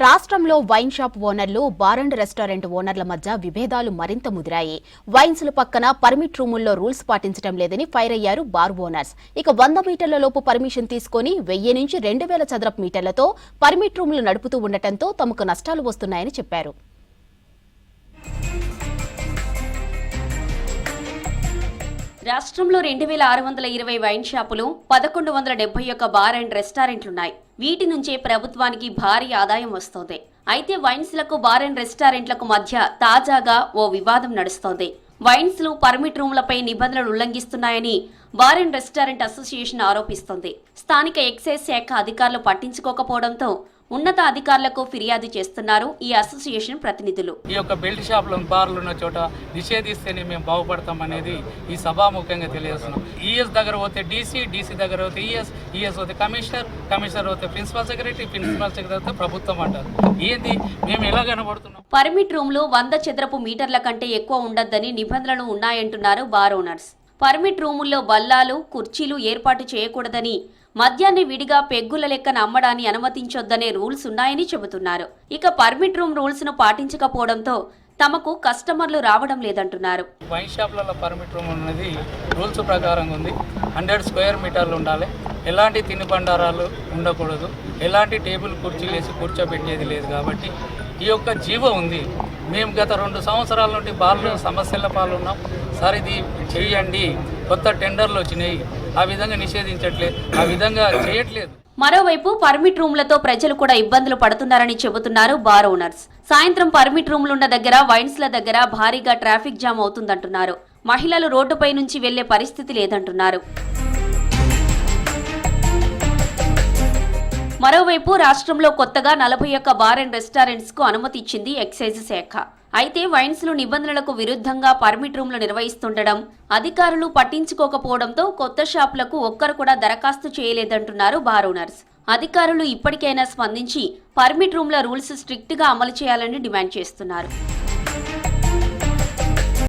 రాష్ట్రంలో wine shop ఓనర్లు, bar and restaurant ఓనర్ల మధ్య విభేదాలు మరింత ముదిరాయి. వైన్స్ల పక్కన పర్మిట్ రూముల్లో రూల్స్ పాటించడం లేదని ఫైర్ అయ్యారు బార్ ఓనర్స్. ఇక 100 మీటర్ల లోపు పర్మిషన్ తీసుకుని 1000 నుంచి 2000 చదరపు మీటర్లతో పర్మిట్ రూములు నడుపుతూ ఉండటంతో తమకు నష్టాలు వస్తున్నాయని చెప్పారు. రాష్ట్రంలో 2620 వైన్ షాపులు, 1171 బార్ అండ్ రెస్టారెంట్లున్నాయి. వీటి నుంచే ప్రభుత్వానికి భారీ ఆదాయం వస్తోంది. అయితే వైన్స్లకు, బార్ అండ్ రెస్టారెంట్లకు మధ్య తాజాగా ఓ వివాదం నడుస్తోంది. వైన్స్లు పర్మిట్ రూములపై నిబంధనలు ఉల్లంఘిస్తున్నాయని బార్ అండ్ రెస్టారెంట్ అసోసియేషన్ ఆరోపిస్తోంది. స్థానిక ఎక్సైజ్ శాఖ అధికారులు పట్టించుకోకపోవడంతో ఉన్నత అధికారులకు ఫిర్యాదు చేస్తున్నారు ఈ అసోసియేషన్ ప్రతినిధులు. ఈ యొక్క బెల్ట్ షాపులు, బార్లు ఉన్న చోట నిషేధిస్తేనే మేము బాగుపడతాం అనేది ఈ సభాముఖంగా తెలియజేస్తున్నాం. ఈఎస్ దగ్గర పోతే డీసీ దగ్గర పోతే ఈఎస్ పోతే కమిషనర్ పోతే ప్రిన్సిపల్ సెక్రటరీ పోతే ప్రభుత్వం అంటారు. ఏంది మేము ఎలా కనబడుతున్నాం? పర్మిట్ రూమ్లు 100 చదరపు మీటర్ల కంటే ఎక్కువ ఉండొద్దని నిబంధనలు ఉన్నాయంటున్నారు బార్ ఓనర్స్. పర్మిట్ రూముల్లో బల్లాలు, కుర్చీలు ఏర్పాటు చేయకూడదని, మద్యాన్ని విడిగా పెగ్గుల లెక్కన అమ్మడాన్ని అనుమతించొద్దనే రూల్స్ ఉన్నాయని చెబుతున్నారు. ఇక పర్మిట్ రూమ్ రూల్స్ ను పాటించకపోవడంతో తమకు కస్టమర్లు రావడం లేదంటున్నారు. వైన్ షాప్లలో పర్మిట్ రూమ్ ఉన్నది రూల్స్ ప్రకారం ఉంది. 100 స్క్వేర్ మీటర్లు ఉండాలి. ఎలాంటి తినుబండారాలు ఉండకూడదు. ఎలాంటి టేబుల్ కుర్చీలు వేసి కూర్చోబెట్టేది లేదు. కాబట్టి ఈ యొక్క జీవో ఉంది. మేము గత 2 సంవత్సరాల నుండి బార్లు సమస్యల పాల్గొన్నాం. సార్ ఇది చేయండి, కొత్త టెండర్లు వచ్చినాయి, ఆ విధంగా నిషేధించట్లేదు, ఆ విధంగా చేయట్లేదు. మరోవైపు పర్మిట్ రూమ్లతో ప్రజలు కూడా ఇబ్బందులు పడుతున్నారని చెబుతున్నారు బార్ ఓనర్స్. సాయంత్రం పర్మిట్ రూమ్లున్న దగ్గర, వైన్స్ల దగ్గర భారీగా ట్రాఫిక్ జామ్ అవుతుందంటున్నారు. మహిళలు రోడ్డుపై నుంచి వెళ్లే పరిస్థితి లేదంటున్నారు. మరోవైపు రాష్ట్రంలో కొత్తగా 41 బార్ అండ్ రెస్టారెంట్స్ కు అనుమతి ఇచ్చింది ఎక్సైజ్ శాఖ. అయితే వైన్స్లు నిబంధనలకు విరుద్ధంగా పర్మిట్ రూమ్లు నిర్వహిస్తుండడం, అధికారులు పట్టించుకోకపోవడంతో కొత్త షాపులకు ఒక్కరు కూడా దరఖాస్తు చేయలేదంటున్నారు బార్ ఓనర్స్. అధికారులు ఇప్పటికైనా స్పందించి పర్మిట్ రూమ్ల రూల్స్ స్ట్రిక్ట్ గా అమలు చేయాలని డిమాండ్ చేస్తున్నారు.